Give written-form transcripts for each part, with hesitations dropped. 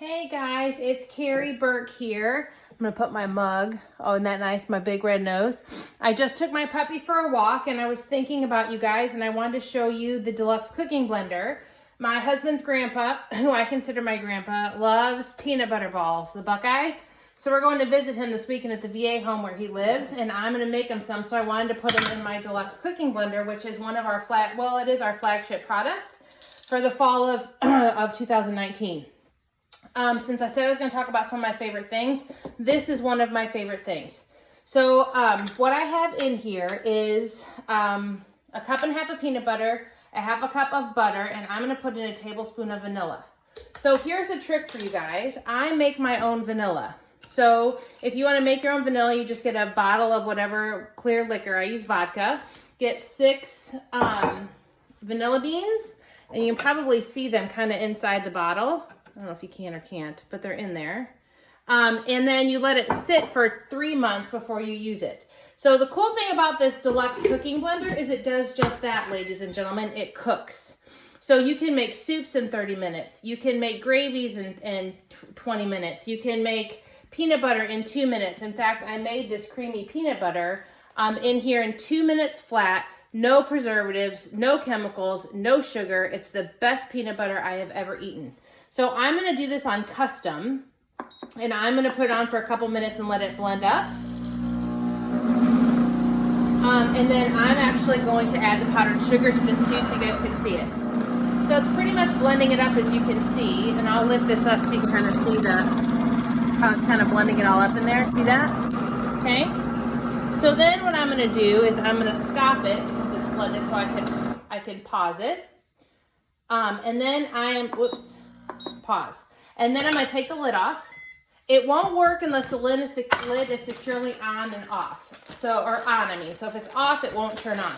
Hey guys, it's Carrie Burke here. I'm gonna put my mug, oh, isn't that nice, my big red nose. I just took my puppy for a walk and I was thinking about you guys and I wanted to show you the deluxe cooking blender. My husband's grandpa, who I consider my grandpa, loves peanut butter balls, the Buckeyes. So we're going to visit him this weekend at the VA home where he lives, and I'm gonna make him some, so I wanted to put them in my deluxe cooking blender, which is one of our it is our flagship product for the fall of 2019. Since I said I was going to talk about some of my favorite things, this is one of my favorite things. So what I have in here is a cup and a half of peanut butter, a half a cup of butter, and I'm going to put in a tablespoon of vanilla. So here's a trick for you guys. I make my own vanilla. So if you want to make your own vanilla, you just get a bottle of whatever clear liquor. I use vodka. Get 6 vanilla beans, and you can probably see them kind of inside the bottle. I don't know if you can or can't, but they're in there. And then you let it sit for 3 months before you use it. So the cool thing about this deluxe cooking blender is it does just that, ladies and gentlemen. It cooks. So you can make soups in 30 minutes. You can make gravies in 20 minutes. You can make peanut butter in 2 minutes. In fact, I made this creamy peanut butter in here in 2 minutes flat. No preservatives, no chemicals, no sugar. It's the best peanut butter I have ever eaten. So I'm going to do this on custom, and I'm going to put it on for a couple minutes and let it blend up. And then I'm actually going to add the powdered sugar to this too so you guys can see it. So it's pretty much blending it up, as you can see, and I'll lift this up so you can kind of see how it's kind of blending it all up in there. See that? Okay. So then what I'm going to do is I'm going to stop it because it's blended so I can pause it. And then pause. And then I'm going to take the lid off. It won't work unless the lid is securely on and off. So if it's off, it won't turn on.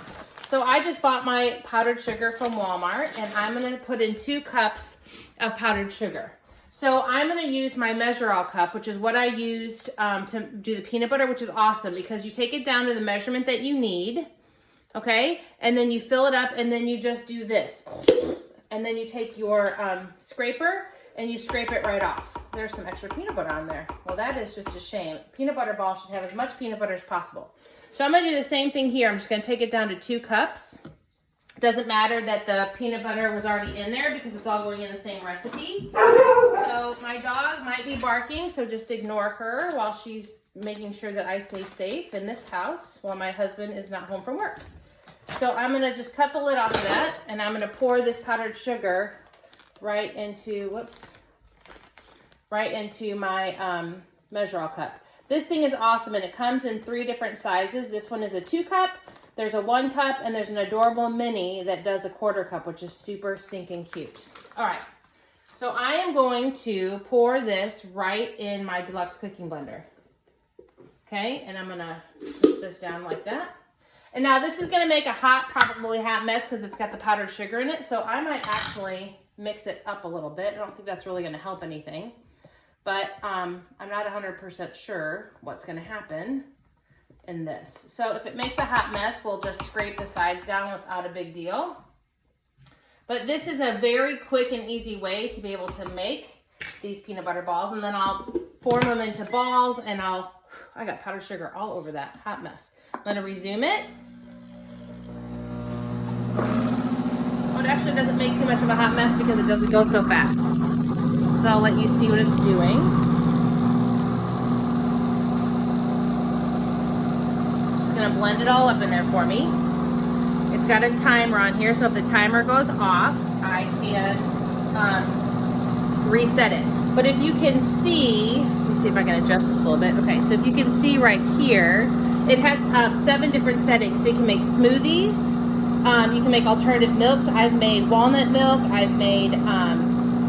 So I just bought my powdered sugar from Walmart, and I'm going to put in 2 cups of powdered sugar. So I'm going to use my measure-all cup, which is what I used to do the peanut butter, which is awesome because you take it down to the measurement that you need, okay? And then you fill it up, and then you just do this. And then you take your scraper and you scrape it right off. There's some extra peanut butter on there. Well, that is just a shame. Peanut butter balls should have as much peanut butter as possible. So I'm going to do the same thing here. I'm just going to take it down to 2 cups. Doesn't matter that the peanut butter was already in there because it's all going in the same recipe. So my dog might be barking, so just ignore her while she's making sure that I stay safe in this house while my husband is not home from work. So I'm going to just cut the lid off of that, and I'm going to pour this powdered sugar right into my measure-all cup. This thing is awesome, and it comes in 3 different sizes. This one is a 2 cup, there's a 1 cup, and there's an adorable mini that does a 1/4 cup, which is super stinking cute. All right, so I am going to pour this right in my deluxe cooking blender. Okay, and I'm going to push this down like that. And now this is going to make probably hot mess because it's got the powdered sugar in it. So I might actually mix it up a little bit. I don't think that's really going to help anything. But I'm not 100% sure what's going to happen in this. So if it makes a hot mess, we'll just scrape the sides down without a big deal. But this is a very quick and easy way to be able to make these peanut butter balls. And then I'll form them into balls, and I got powdered sugar all over that hot mess. I'm going to resume it. Oh, it actually doesn't make too much of a hot mess because it doesn't go so fast. So I'll let you see what it's doing. Just going to blend it all up in there for me. It's got a timer on here, so if the timer goes off, I can reset it. But if you can see, let me see if I can adjust this a little bit. Okay, so if you can see right here, it has 7 different settings. So you can make smoothies, you can make alternative milks. I've made walnut milk, I've made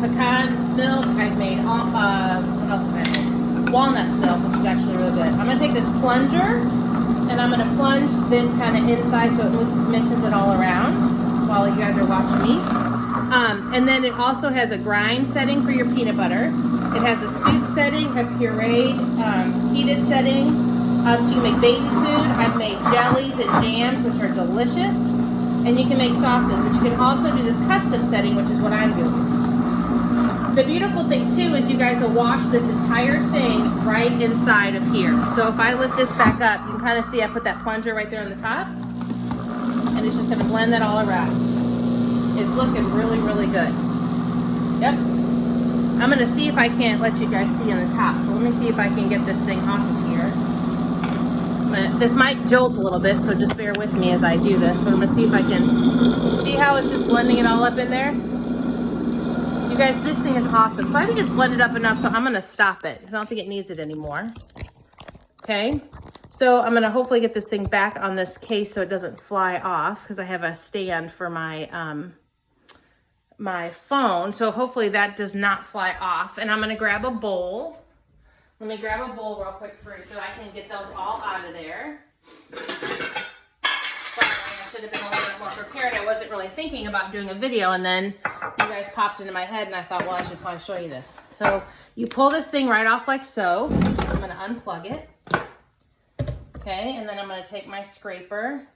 pecan milk, I've made, what else have I made? Walnut milk, which is actually really good. I'm going to take this plunger, and I'm going to plunge this kind of inside so it mixes it all around while you guys are watching me. And then it also has a grind setting for your peanut butter. It has a soup setting, a pureed, heated setting. So you can make baby food. I've made jellies and jams, which are delicious. And you can make sauces, but you can also do this custom setting, which is what I'm doing. The beautiful thing too is you guys will wash this entire thing right inside of here. So if I lift this back up, you can kind of see I put that plunger right there on the top, and it's just gonna blend that all around. It's looking really, really good. Yep. I'm gonna see if I can't let you guys see on the top. So let me see if I can get this thing off of here. This might jolt a little bit, so just bear with me as I do this, but I'm gonna see if I can, see how it's just blending it all up in there? You guys, this thing is awesome. So I think it's blended up enough, so I'm gonna stop it, because I don't think it needs it anymore. Okay, so I'm gonna hopefully get this thing back on this case so it doesn't fly off, because I have a stand for my, my phone, so hopefully that does not fly off. And I'm gonna grab a bowl. Let me grab a bowl real quick first so I can get those all out of there. Sorry, I should have been a little bit more prepared. I wasn't really thinking about doing a video, and then you guys popped into my head and I thought, well, I should probably show you this. So you pull this thing right off like so. I'm gonna unplug it. Okay, and then I'm gonna take my scraper.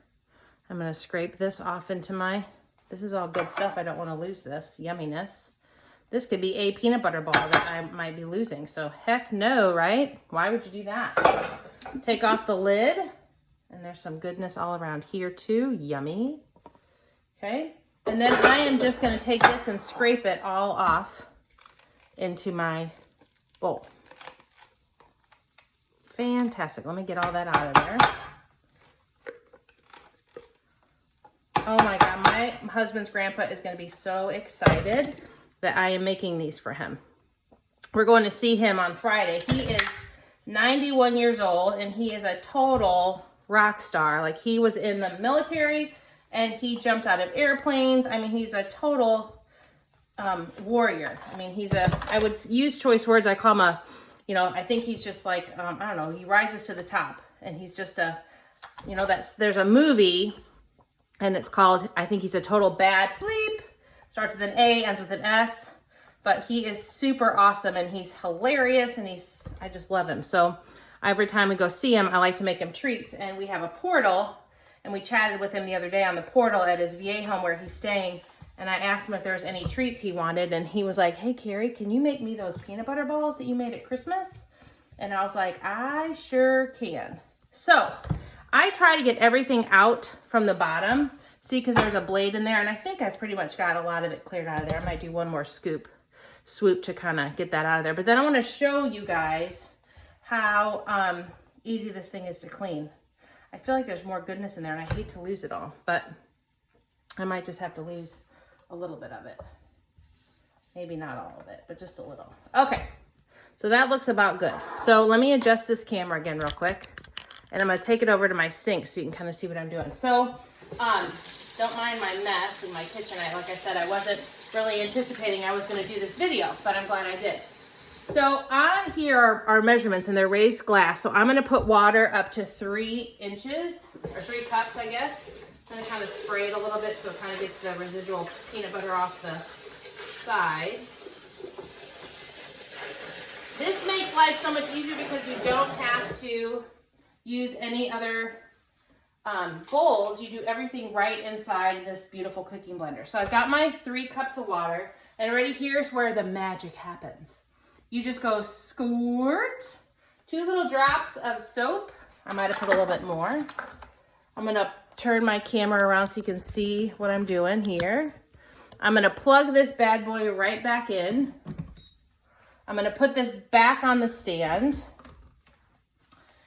I'm gonna scrape this off into my, this is all good stuff. I don't wanna lose this yumminess. This could be a peanut butter ball that I might be losing. So heck no, right? Why would you do that? Take off the lid, and there's some goodness all around here too. Yummy. Okay, and then I am just gonna take this and scrape it all off into my bowl. Fantastic. Let me get all that out of there. Oh my God, my husband's grandpa is gonna be so excited that I am making these for him. We're going to see him on Friday. He is 91 years old, and he is a total rock star. Like, he was in the military and he jumped out of airplanes. I mean, he's a total warrior. I mean, he's a, I would use choice words. I call him a, you know, I think he's just like, I don't know, he rises to the top, and he's just a, you know, there's a movie and it's called, I think he's a total bad bleep. Starts with an A, ends with an S, but he is super awesome, and he's hilarious, and I just love him. So every time we go see him, I like to make him treats, and we have a portal, and we chatted with him the other day on the portal at his VA home where he's staying, and I asked him if there was any treats he wanted, and he was like, hey, Carrie, can you make me those peanut butter balls that you made at Christmas? And I was like, I sure can. So I try to get everything out from the bottom. See, because there's a blade in there, and I think I've pretty much got a lot of it cleared out of there. I might do one more swoop to kind of get that out of there. But then I want to show you guys how easy this thing is to clean. I feel like there's more goodness in there, and I hate to lose it all, but I might just have to lose a little bit of it. Maybe not all of it, but just a little. Okay, so that looks about good. So let me adjust this camera again real quick, and I'm going to take it over to my sink so you can kind of see what I'm doing. So don't mind my mess in my kitchen. Like I said, I wasn't really anticipating I was going to do this video, but I'm glad I did. So on here are our measurements, and they're raised glass. So I'm going to put water up to 3 inches, or 3 cups, I guess. I'm going to kind of spray it a little bit so it kind of gets the residual peanut butter off the sides. This makes life so much easier because you don't have to use any other bowls. You do everything right inside this beautiful cooking blender. So I've got my 3 cups of water, and already here's where the magic happens. You just go squirt 2 little drops of soap. I might have put a little bit more. I'm gonna turn my camera around so you can see what I'm doing here. I'm gonna plug this bad boy right back in. I'm gonna put this back on the stand,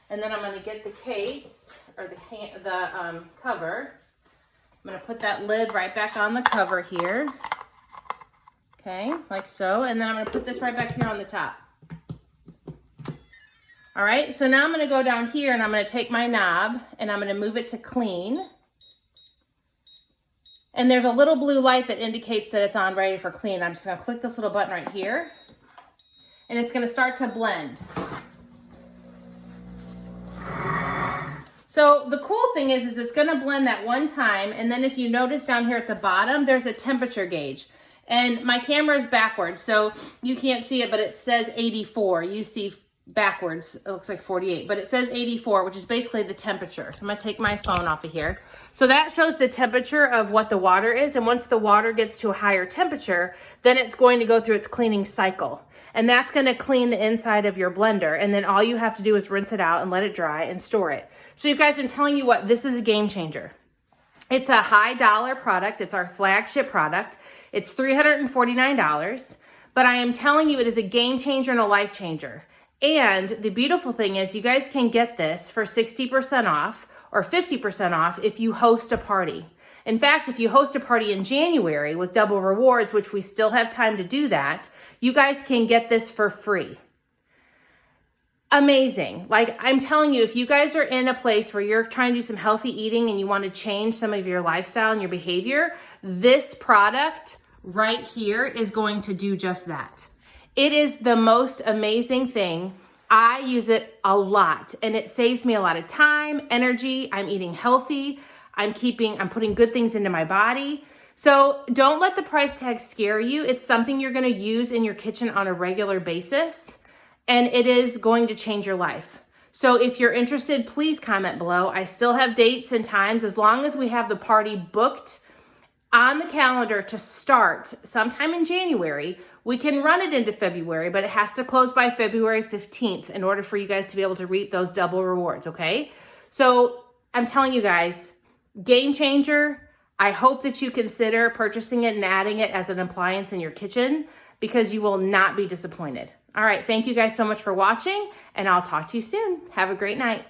and then I'm gonna get the case, or the cover. I'm gonna put that lid right back on the cover here. Okay, like so. And then I'm gonna put this right back here on the top. All right, so now I'm gonna go down here, and I'm gonna take my knob, and I'm gonna move it to clean. And there's a little blue light that indicates that it's on, ready for clean. I'm just gonna click this little button right here, and it's gonna start to blend. So the cool thing is it's gonna blend that one time, and then if you notice down here at the bottom, there's a temperature gauge. And my camera is backwards, so you can't see it, but it says 84. You see backwards. It looks like 48, but it says 84, which is basically the temperature. So I'm gonna take my phone off of here. So that shows the temperature of what the water is. And once the water gets to a higher temperature, then it's going to go through its cleaning cycle. And that's gonna clean the inside of your blender. And then all you have to do is rinse it out and let it dry and store it. So you guys, I'm telling you what, this is a game changer. It's a high dollar product. It's our flagship product. It's $349, but I am telling you it is a game changer and a life changer. And the beautiful thing is you guys can get this for 60% off or 50% off if you host a party. In fact, if you host a party in January with double rewards, which we still have time to do that, you guys can get this for free. Amazing. Like I'm telling you, if you guys are in a place where you're trying to do some healthy eating and you want to change some of your lifestyle and your behavior, this product right here is going to do just that. It is the most amazing thing. I use it a lot and it saves me a lot of time, energy. I'm eating healthy. I'm putting good things into my body. So don't let the price tag scare you. It's something you're going to use in your kitchen on a regular basis. And it is going to change your life. So if you're interested, please comment below. I still have dates and times. As long as we have the party booked on the calendar to start sometime in January, we can run it into February, but it has to close by February 15th in order for you guys to be able to reap those double rewards, okay? So I'm telling you guys, game changer. I hope that you consider purchasing it and adding it as an appliance in your kitchen because you will not be disappointed. All right, thank you guys so much for watching, and I'll talk to you soon. Have a great night.